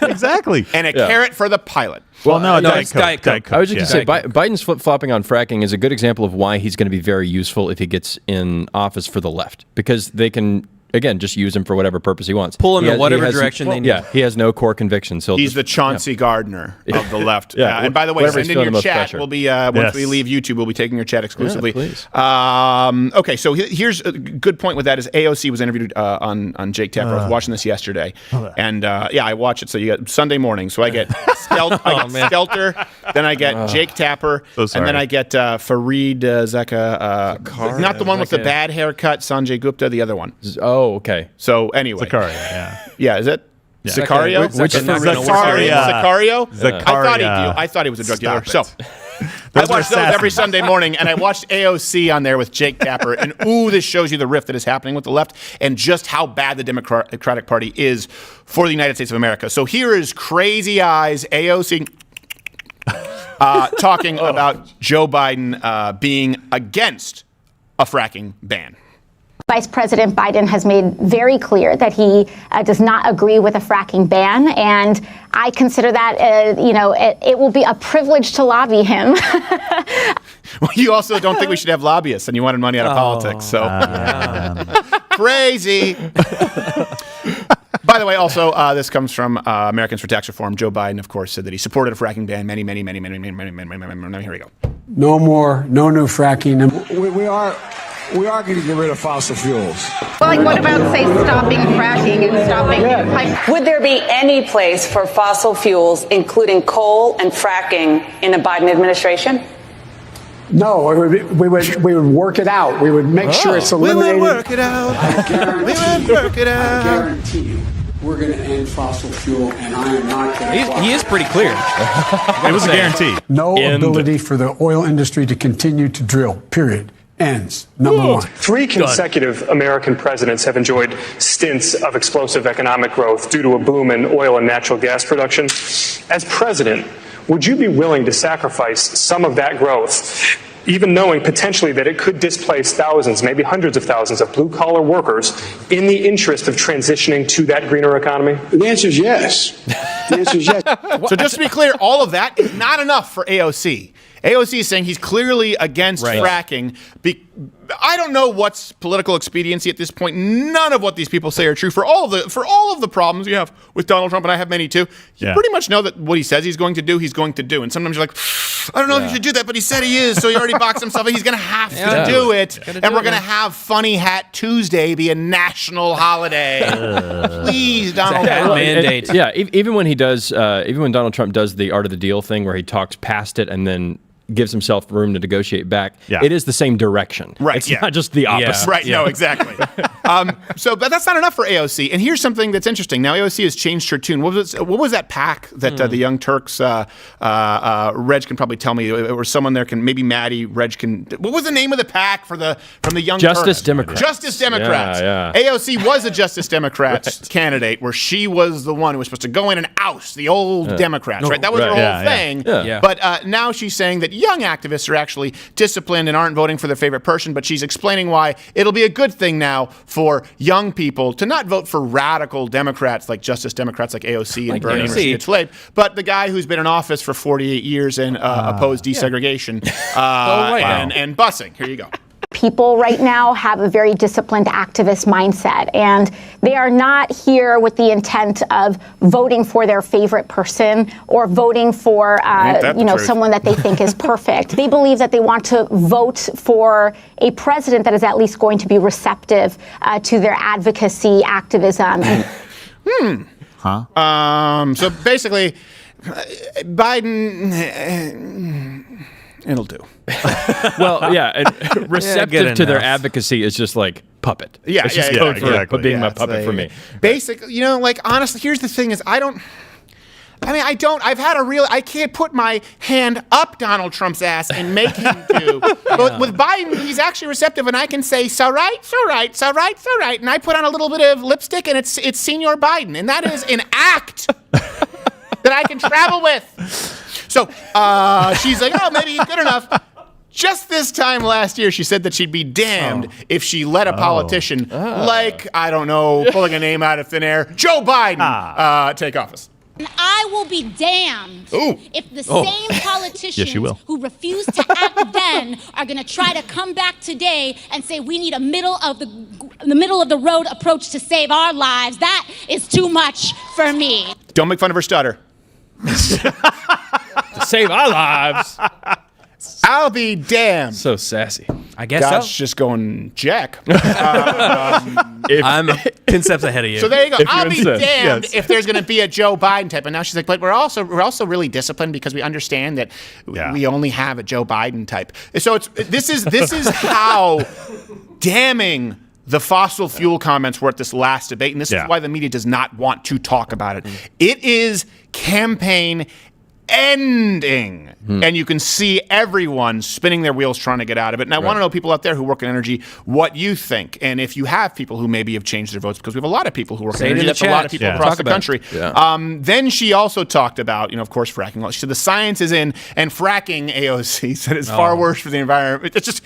Exactly. And a carrot for the pilot. Well, no, it's Diet Coke. I was just going to say, Biden's flip-flopping on fracking is a good example of why he's going to be very useful if he gets in office for the left. Because they can, again, just use him for whatever purpose he wants. Pull him in whatever direction they need. Yeah, he has no core convictions. He's the Chauncey Gardner of the left. And by the way, send in your chat. We'll be once we leave YouTube, we'll be taking your chat exclusively. Please. Okay, so here's a good point with that is AOC was interviewed on Jake Tapper. I was watching this yesterday, and I watch it. So you got Sunday morning. So I get Stelter, then I get Jake Tapper, and then I get Fareed Zakaria, not the one with the bad haircut, Sanjay Gupta, the other one. Oh, okay. So anyway, Zakaria, is it? Sicario? Sicario? I thought he was a drug dealer. So I watch those every Sunday morning, and I watched AOC on there with Jake Tapper, and this shows you the rift that is happening with the left and just how bad the Democratic Party is for the United States of America. So here is Crazy Eyes AOC talking about Joe Biden being against a fracking ban. Vice President Biden has made very clear that he does not agree with a fracking ban, and I consider that, it will be a privilege to lobby him. Well, you also don't think we should have lobbyists, and you wanted money out of politics, so crazy. By the way, also, this comes from Americans for Tax Reform. Joe Biden, of course, said that he supported a fracking ban many. Here we go. No new fracking. We are going to get rid of fossil fuels. Well, what about, say, stopping fracking and stopping pipes? Would there be any place for fossil fuels, including coal and fracking, in a Biden administration? No, we would work it out. We would make sure it's eliminated. We would work it out. I guarantee you, we're going to end fossil fuel, and I am not going to. He is pretty clear. It was a guarantee. No ability for the oil industry to continue to drill, period. Ends. Number one. 3 consecutive American presidents have enjoyed stints of explosive economic growth due to a boom in oil and natural gas production. As president, would you be willing to sacrifice some of that growth, even knowing potentially that it could displace thousands, maybe hundreds of thousands of blue-collar workers in the interest of transitioning to that greener economy? The answer is yes. The answer is yes. So just to be clear, all of that is not enough for AOC. AOC is saying he's clearly against fracking. I don't know what's political expediency at this point. None of what these people say are true. For all of the problems you have with Donald Trump, and I have many too, you pretty much know that what he says he's going to do, he's going to do. And sometimes you're like, I don't know if you should do that, but he said he is, so he already boxed himself in. He's going to have to do it. And we're going to have Funny Hat Tuesday be a national holiday. Please, Donald Trump. Mandate. Even when Donald Trump does the art of the deal thing where he talks past it and then gives himself room to negotiate back, it is the same direction. Right. It's not just the opposite. Right. No, exactly. But that's not enough for AOC. And here's something that's interesting. Now AOC has changed her tune. What was that PAC that the Young Turks, Reg can probably tell me, or someone there can, maybe Maddie, Reg can, what was the name of the PAC from the Young Turks? Justice Democrats. Justice Democrats. AOC was a Justice Democrats candidate where she was the one who was supposed to go in and oust the old Democrats, right? That was her whole thing. But now she's saying that young activists are actually disciplined and aren't voting for their favorite person, but she's explaining why it'll be a good thing now for young people to not vote for radical Democrats like Justice Democrats like AOC and Bernie or Steve Slade, but the guy who's been in office for 48 years and opposed desegregation and busing. Here you go. People right now have a very disciplined activist mindset, and they are not here with the intent of voting for their favorite person or voting for someone that they think is perfect. They believe that they want to vote for a president that is at least going to be receptive to their advocacy, activism. So basically, Biden, it'll do. Receptive to their advocacy is just like puppet. It's just code for being my puppet for me. Basically, honestly, here's the thing is I can't put my hand up Donald Trump's ass and make him do. But with Biden, he's actually receptive, and I can say, so right. And I put on a little bit of lipstick, and it's Senior Biden. And that is an act that I can travel with. So she's like, maybe he's good enough. Just this time last year, she said that she'd be damned if she let a politician like, I don't know, pulling a name out of thin air, Joe Biden, take office. And I will be damned if the same politicians who refused to act then are going to try to come back today and say we need a middle of the road approach to save our lives. That is too much for me. Don't make fun of her stutter. To save our lives. I'll be damned. So sassy. I guess God's just going, Jack. I'm 10 steps ahead of you. So there you go. I'll be damned if there's going to be a Joe Biden type. And now she's like, but we're also really disciplined because we understand that we only have a Joe Biden type. So this is how damning the fossil fuel comments were at this last debate. And this is why the media does not want to talk about it. It is campaign ending. And you can see everyone spinning their wheels trying to get out of it. And I want to know, people out there who work in energy, what you think. And if you have people who maybe have changed their votes, because we have a lot of people who work in energy, that's a lot of people across the country. Then she also talked about, of course, fracking. She said the science is in, and fracking, AOC said, is far worse for the environment. It's just,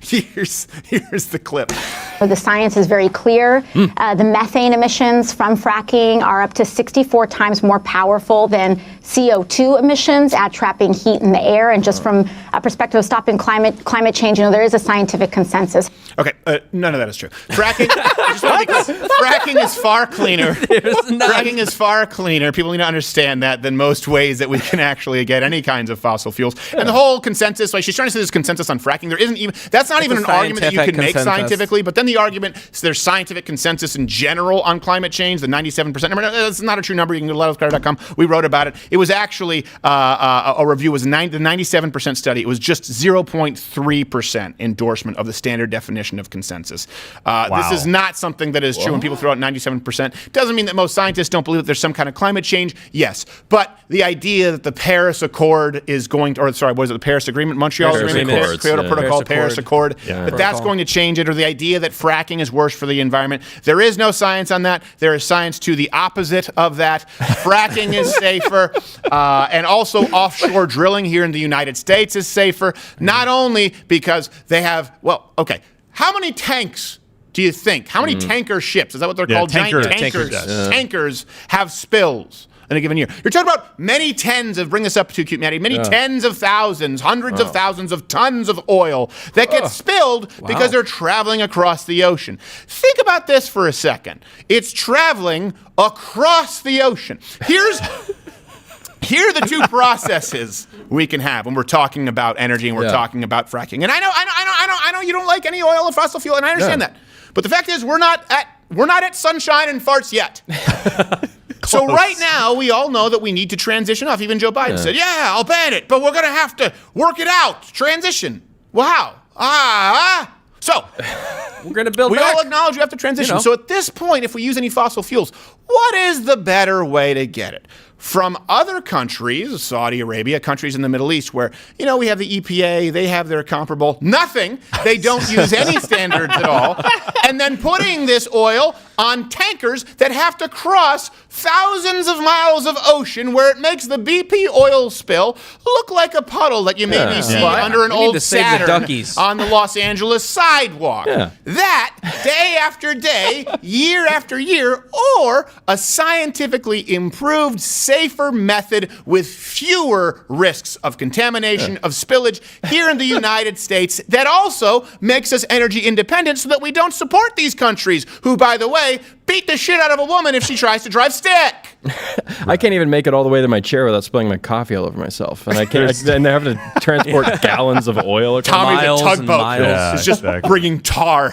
Here's the clip. The science is very clear. The methane emissions from fracking are up to 64 times more powerful than CO2 emissions at trapping heat in the air. And just from a perspective of stopping climate change, there is a scientific consensus. Okay, none of that is true. Fracking, fracking is far cleaner. Fracking is far cleaner. People need to understand that than most ways that we can actually get any kinds of fossil fuels. Yeah. And the whole consensus, like she's trying to say there's consensus on fracking. There isn't even, that's not even an argument that you can make scientifically, but then the argument, so there's scientific consensus in general on climate change, the 97% number. That's not a true number. You can go to letoscarter.com. We wrote about it. It was actually, a review was the 97% study. It was just 0.3% endorsement of the standard definition of consensus. This is not something that is true when people throw out 97%. Doesn't mean that most scientists don't believe that there's some kind of climate change. Yes. But the idea that the Paris Accord is going to, or sorry, what is it, the Paris Agreement, Montreal Agreement, Kyoto Protocol, Paris Accord, that that's going to change it, or the idea that fracking is worse for the environment. There is no science on that. There is science to the opposite of that. Fracking is safer, and also offshore drilling here in the United States is safer, not only because they have, how many tanks do you think? How many tanker ships? Is that what they're called? Giant tankers. Tankers have spills in a given year. You're talking about many tens of, bring this up to cute, Maddie, many tens of thousands, hundreds of thousands of tons of oil that get spilled because they're traveling across the ocean. Think about this for a second. It's traveling across the ocean. Here are the two processes we can have when we're talking about energy and we're talking about fracking. And I know you don't like any oil or fossil fuel, and I understand that. But the fact is, we're not at sunshine and farts yet. So right now, we all know that we need to transition off. Even Joe Biden said, I'll ban it, but we're going to have to work it out. Transition. Wow. So we're going to build we back. all acknowledge we have to transition. So at this point, if we use any fossil fuels, what is the better way to get it? From other countries, Saudi Arabia, countries in the Middle East, where, we have the EPA, they have their comparable nothing. They don't use any standards at all. And then putting this oil on tankers that have to cross thousands of miles of ocean where it makes the BP oil spill look like a puddle that you maybe see under an old Saturn on the Los Angeles sidewalk. That, day after day, year after year, or a scientifically improved, safer method with fewer risks of contamination, of spillage here in the United States that also makes us energy independent so that we don't support these countries who, by the way, beat the shit out of a woman if she tries to drive stick. I can't even make it all the way to my chair without spilling my coffee all over myself. And I can't. And they're having to transport gallons of oil across miles the tugboat is just bringing tar.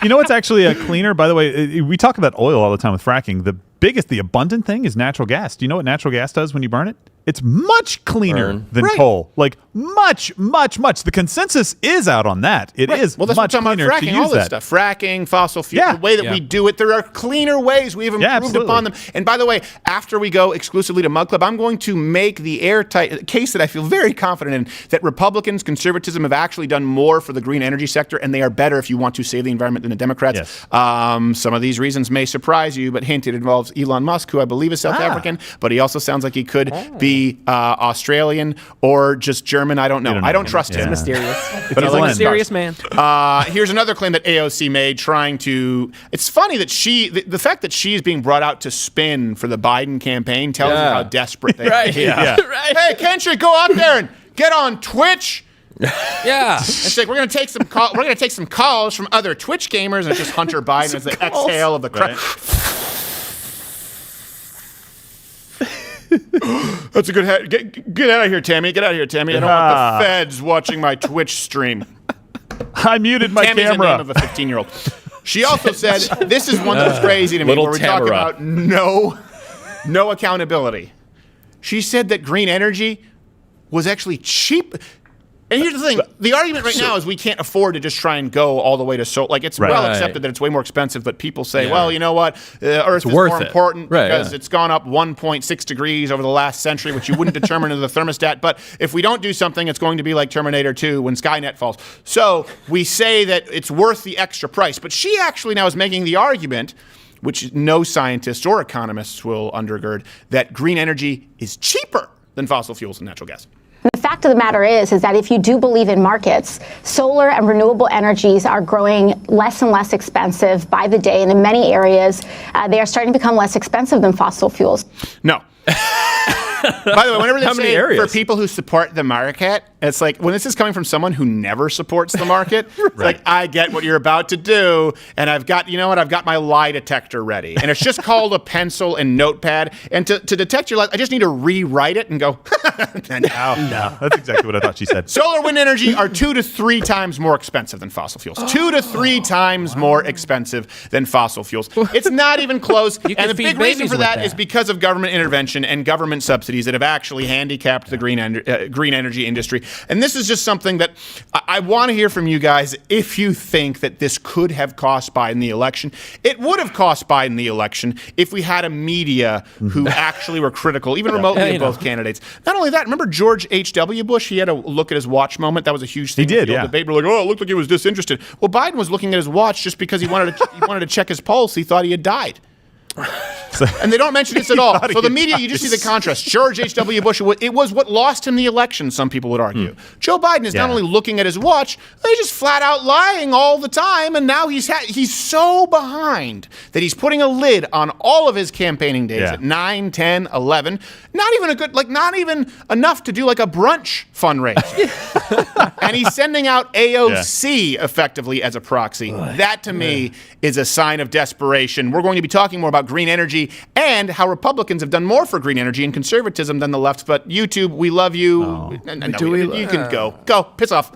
You know what's actually a cleaner? By the way, we talk about oil all the time with fracking. The abundant thing is natural gas. Do you know what natural gas does when you burn it? It's much cleaner than coal. Like much, much, much. The consensus is out on that. It is well, that's much what cleaner fracking, to use all this that. stuff. Fracking, fossil fuel, the way that we do it. There are cleaner ways. We've improved upon them. And by the way, after we go exclusively to Mug Club, I'm going to make the airtight case that I feel very confident in, that Republicans, conservatism have actually done more for the green energy sector, and they are better if you want to save the environment than the Democrats. Some of these reasons may surprise you, but hint, it involves Elon Musk, who I believe is South African, but he also sounds like he could be Australian or just German. I don't know. I don't trust him. He's mysterious. But he's like a mysterious man. Here's another claim that AOC made, trying to. It's funny that the fact that she is being brought out to spin for the Biden campaign tells you how desperate they are. Right. Hey, can't you go out there and get on Twitch? It's like we're gonna take some calls from other Twitch gamers, and it's just Hunter Biden as the exhale of the crowd. That's a good head. Get out of here, Tammy. Get out of here, Tammy. I don't want the feds watching my Twitch stream. I muted my Tammy's camera. the name of a 15-year-old. She also said, this is one that was crazy to me, where we talk about no accountability. She said that green energy was actually cheap. And here's the thing. The argument right now is we can't afford to just try and go all the way to solar. Like, it's well accepted that it's way more expensive, but people say, well, you know what? Earth is more important because it's gone up 1.6 degrees over the last century, which you wouldn't determine as the thermostat. But if we don't do something, it's going to be like Terminator 2 when Skynet falls. So we say that it's worth the extra price. But she actually now is making the argument, which no scientists or economists will undergird, that green energy is cheaper than fossil fuels and natural gas. The fact of the matter is that if you do believe in markets, solar and renewable energies are growing less and less expensive by the day, and in many areas, they are starting to become less expensive than fossil fuels. No. By the way, whenever they say for people who support the market, it's like when this is coming from someone who never supports the market, it's like, I get what you're about to do, and I've got my lie detector ready. And it's just called a pencil and notepad. And to detect your lies, I just need to rewrite it and go, no. That's exactly what I thought she said. Solar, wind energy are 2 to 3 times more expensive than fossil fuels. 2 to 3 times more expensive than fossil fuels. It's not even close. And the big reason for that is because of government intervention and government subsidies that have actually handicapped the green energy industry. And this is just something that I want to hear from you guys. If you think that this could have cost Biden the election, it would have cost Biden the election if we had a media who actually were critical, even remotely, of both candidates. Not only that, remember George H.W. Bush? He had a look at his watch moment. That was a huge thing. He did, debate. We're like, oh, it looked like he was disinterested. Well, Biden was looking at his watch just because he wanted to check his pulse. He thought he had died. And they don't mention this at all. So the media, you just see the contrast. George H.W. Bush, it was what lost him the election, some people would argue. Joe Biden is not only looking at his watch, he's just flat out lying all the time. And now he's so behind that he's putting a lid on all of his campaigning days at 9, 10, 11. Not even enough to do like a brunch fundraiser. And he's sending out AOC effectively as a proxy. That to me is a sign of desperation. We're going to be talking more about green energy and how Republicans have done more for green energy and conservatism than the left. But YouTube, we love you. You can go. Piss off.